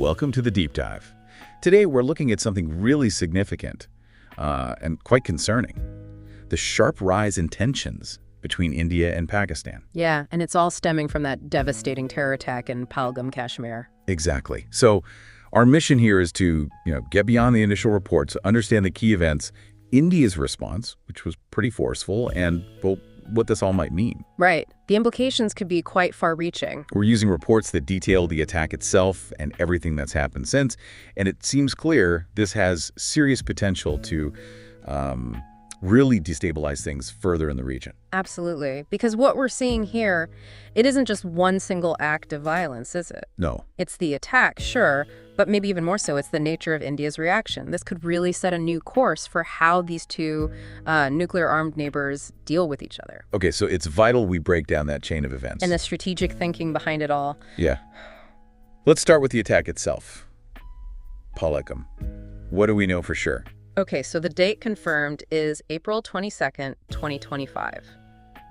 welcome to the Deep Dive. Today we're looking at something really significant and quite concerning. The sharp rise in tensions between India and Pakistan. Yeah, and it's all stemming from that devastating terror attack in Pahalgam, Kashmir. Exactly. So our mission here is to, get beyond the initial reports, understand the key events, India's response, which was pretty forceful, and, well, what this all might mean. Right. The implications could be quite far-reaching. We're using reports that detail the attack itself and everything that's happened since, and it seems clear this has serious potential to really destabilize things further in the region. Absolutely. Because what we're seeing here, it isn't just one single act of violence, is it? No. It's the attack, sure, but maybe even more so, it's the nature of India's reaction. This could really set a new course for how these two nuclear-armed neighbors deal with each other. Okay, so it's vital we break down that chain of events. And the strategic thinking behind it all. Yeah. Let's start with the attack itself. Pahalgam. What do we know for sure? Okay, so the date confirmed is April 22nd, 2025.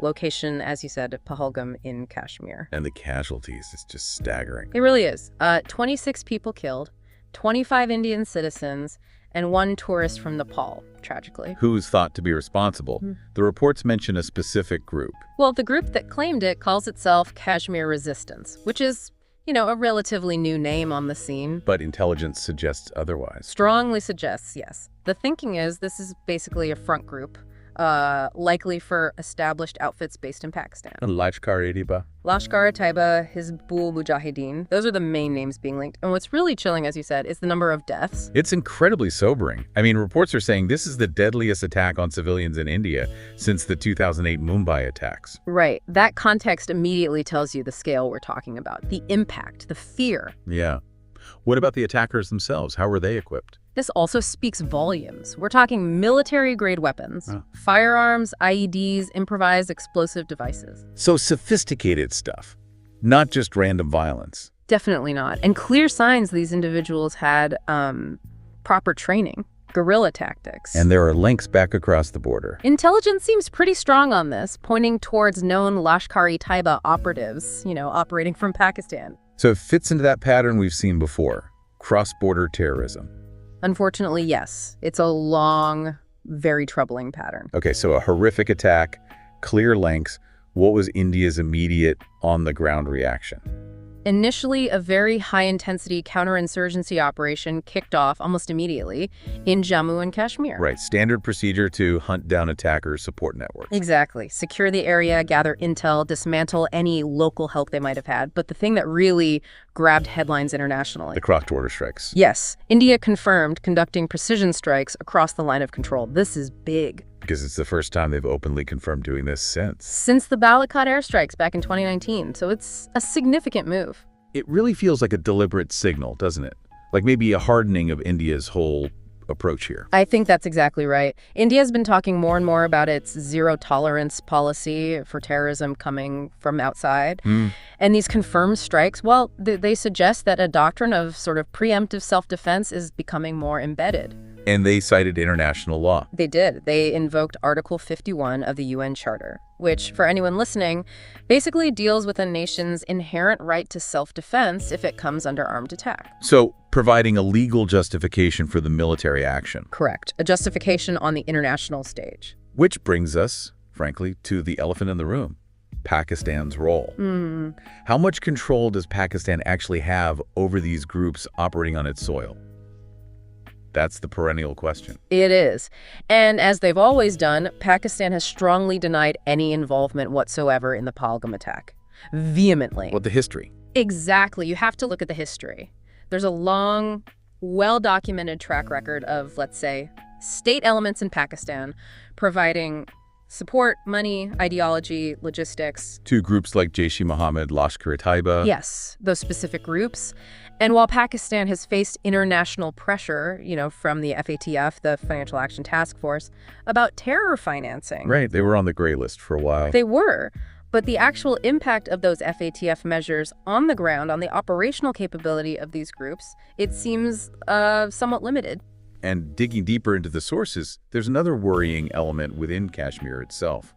Location, as you said, Pahalgam in Kashmir. And the casualties is just staggering. It really is. 26 people killed, 25 Indian citizens, and 1 tourist from Nepal, tragically. Who's thought to be responsible? The reports mention a specific group. Well, the group that claimed it calls itself Kashmir Resistance, which is, a relatively new name on the scene. But intelligence suggests otherwise. Strongly suggests, yes. The thinking is this is basically a front group, likely for established outfits based in Pakistan. LashkarETaiba. LashkarETaiba, Hizbul Mujahideen. Those are the main names being linked. And what's really chilling, as you said, is the number of deaths. It's incredibly sobering. I mean, reports are saying this is the deadliest attack on civilians in India since the 2008 Mumbai attacks. Right. That context immediately tells you the scale we're talking about, the impact, the fear. Yeah. What about the attackers themselves? How were they equipped? This also speaks volumes. We're talking military-grade weapons, firearms, IEDs, improvised explosive devices. So sophisticated stuff, not just random violence. Definitely not. And clear signs these individuals had proper training, guerrilla tactics. And there are links back across the border. Intelligence seems pretty strong on this, pointing towards known Lashkar-e-Taiba operatives, operating from Pakistan. So it fits into that pattern we've seen before, cross-border terrorism. Unfortunately, yes. It's a long, very troubling pattern. Okay, so a horrific attack, clear links. What was India's immediate on-the-ground reaction? Initially, a very high-intensity counterinsurgency operation kicked off almost immediately in Jammu and Kashmir. Right, standard procedure to hunt down attackers' support networks. Exactly. Secure the area, gather intel, dismantle any local help they might have had. But the thing that really grabbed headlines internationally. The cross-border strikes. Yes. India confirmed conducting precision strikes across the line of control. This is big. Because it's the first time they've openly confirmed doing this since. Since the Balakot airstrikes back in 2019, so it's a significant move. It really feels like a deliberate signal, doesn't it? Like maybe a hardening of India's whole approach here. I think that's exactly right. India's been talking more and more about its zero-tolerance policy for terrorism coming from outside. And these confirmed strikes, well, they suggest that a doctrine of sort of preemptive self-defense is becoming more embedded. And they cited international law. They did. They invoked Article 51 of the UN Charter, which, for anyone listening, basically deals with a nation's inherent right to self-defense if it comes under armed attack. So, providing a legal justification for the military action. Correct. A justification on the international stage. Which brings us, frankly, to the elephant in the room. Pakistan's role. How much control does Pakistan actually have over these groups operating on its soil? That's the perennial question. It is. And as they've always done, Pakistan has strongly denied any involvement whatsoever in the Pahalgam attack. Vehemently. What the history? Exactly. You have to look at the history. There's a long, well-documented track record of, let's say, state elements in Pakistan providing support, money, ideology, logistics. To groups like Jaish-e-Mohammed, LashkarETaiba. Yes, those specific groups. And while Pakistan has faced international pressure, from the FATF, the Financial Action Task Force, about terror financing. Right, they were on the gray list for a while. They were. But the actual impact of those FATF measures on the ground, on the operational capability of these groups, it seems somewhat limited. And digging deeper into the sources, there's another worrying element within Kashmir itself.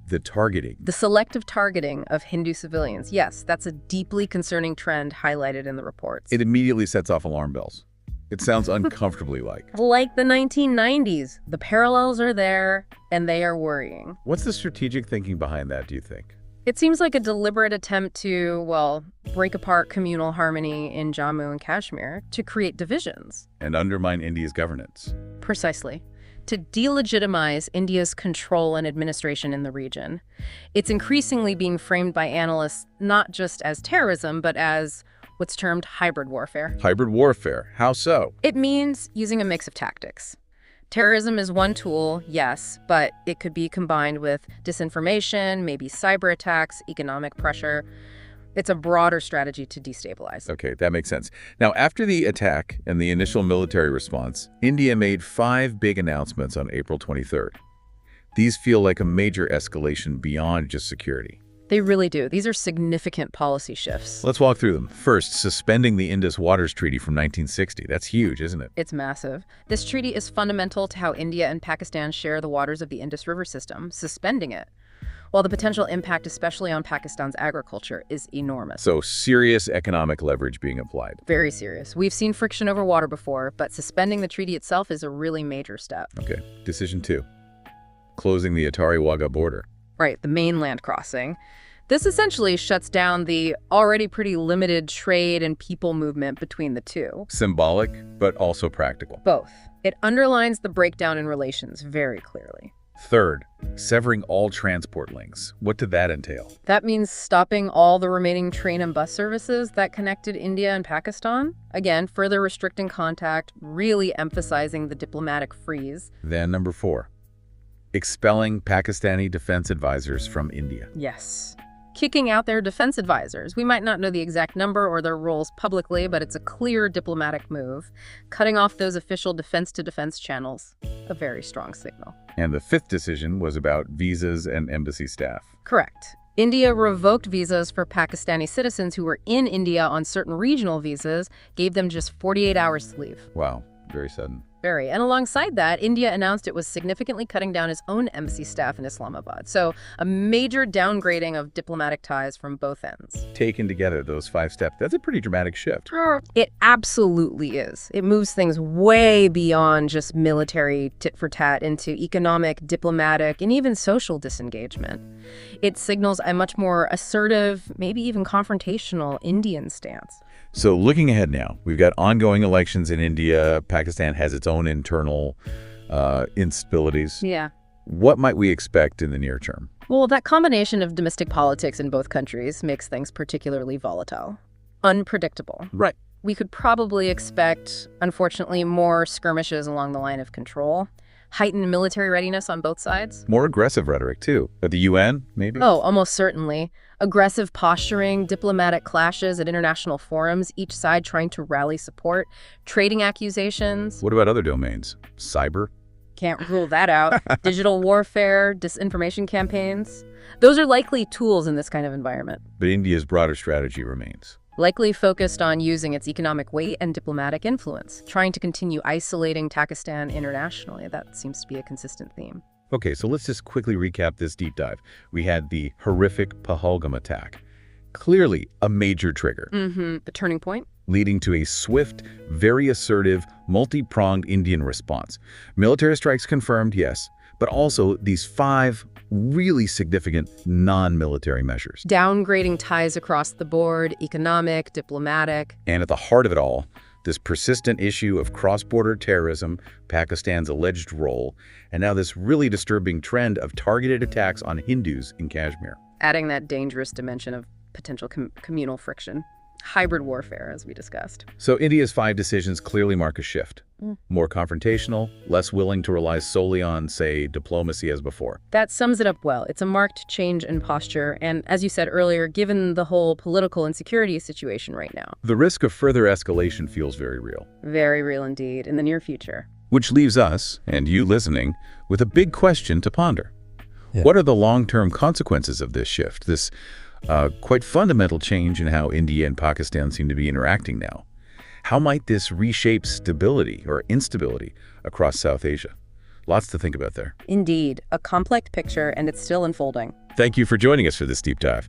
The targeting. The selective targeting of Hindu civilians. Yes, that's a deeply concerning trend highlighted in the reports. It immediately sets off alarm bells. It sounds uncomfortably like. Like the 1990s. The parallels are there, and they are worrying. What's the strategic thinking behind that, do you think? It seems like a deliberate attempt to, well, break apart communal harmony in Jammu and Kashmir to create divisions. And undermine India's governance. Precisely. To delegitimize India's control and administration in the region. It's increasingly being framed by analysts not just as terrorism, but as what's termed hybrid warfare. Hybrid warfare? How so? It means using a mix of tactics. Terrorism is one tool, yes, but it could be combined with disinformation, maybe cyber attacks, economic pressure. It's a broader strategy to destabilize. Okay, that makes sense. Now, after the attack and the initial military response, India made 5 big announcements on April 23rd. These feel like a major escalation beyond just security. They really do. These are significant policy shifts. Let's walk through them. First, suspending the Indus Waters Treaty from 1960. That's huge, isn't it? It's massive. This treaty is fundamental to how India and Pakistan share the waters of the Indus River system. Suspending it, while the potential impact, especially on Pakistan's agriculture, is enormous. So serious economic leverage being applied. Very serious. We've seen friction over water before, but suspending the treaty itself is a really major step. Okay. Decision 2. Closing the Attari-Wagah border. Right, the mainland crossing. This essentially shuts down the already pretty limited trade and people movement between the two. Symbolic, but also practical. Both. It underlines the breakdown in relations very clearly. Third, severing all transport links. What did that entail? That means stopping all the remaining train and bus services that connected India and Pakistan. Again, further restricting contact, really emphasizing the diplomatic freeze. Then number 4, expelling Pakistani defense advisors from India. Yes. Kicking out their defense advisors. We might not know the exact number or their roles publicly, but it's a clear diplomatic move. Cutting off those official defense-to-defense channels. A very strong signal. And the 5th decision was about visas and embassy staff. Correct. India revoked visas for Pakistani citizens who were in India on certain regional visas, gave them just 48 hours to leave. Wow, very sudden. Very. And alongside that, India announced it was significantly cutting down its own embassy staff in Islamabad. So a major downgrading of diplomatic ties from both ends. Taken together, those 5 steps, that's a pretty dramatic shift. It absolutely is. It moves things way beyond just military tit-for-tat into economic, diplomatic, and even social disengagement. It signals a much more assertive, maybe even confrontational Indian stance. So looking ahead now, we've got ongoing elections in India. Pakistan has its own internal instabilities. Yeah. What might we expect in the near term? Well, that combination of domestic politics in both countries makes things particularly volatile. Unpredictable. Right. We could probably expect, unfortunately, more skirmishes along the line of control. Heightened military readiness on both sides. More aggressive rhetoric, too. At the UN, maybe? Oh, almost certainly. Aggressive posturing, diplomatic clashes at international forums, each side trying to rally support, trading accusations. What about other domains? Cyber? Can't rule that out. Digital warfare, disinformation campaigns. Those are likely tools in this kind of environment. But India's broader strategy remains. Likely focused on using its economic weight and diplomatic influence, trying to continue isolating Pakistan internationally. That seems to be a consistent theme. Okay, so let's just quickly recap this deep dive. We had the horrific Pahalgam attack. Clearly a major trigger. The turning point? Leading to a swift, very assertive, multi-pronged Indian response. Military strikes confirmed, yes, but also these 5 really significant non-military measures. Downgrading ties across the board, economic, diplomatic. And at the heart of it all, this persistent issue of cross-border terrorism, Pakistan's alleged role, and now this really disturbing trend of targeted attacks on Hindus in Kashmir. Adding that dangerous dimension of potential communal friction. Hybrid warfare, as we discussed. So India's 5 decisions clearly mark a shift. More confrontational, less willing to rely solely on, say, diplomacy as before. That sums it up well. It's a marked change in posture, and as you said earlier, given the whole political and security situation right now. The risk of further escalation feels very real. Very real indeed, in the near future. Which leaves us, and you listening, with a big question to ponder. Yeah. What are the long-term consequences of this shift, this quite fundamental change in how India and Pakistan seem to be interacting now? How might this reshape stability or instability across South Asia? Lots to think about there. Indeed, a complex picture, and it's still unfolding. Thank you for joining us for this deep dive.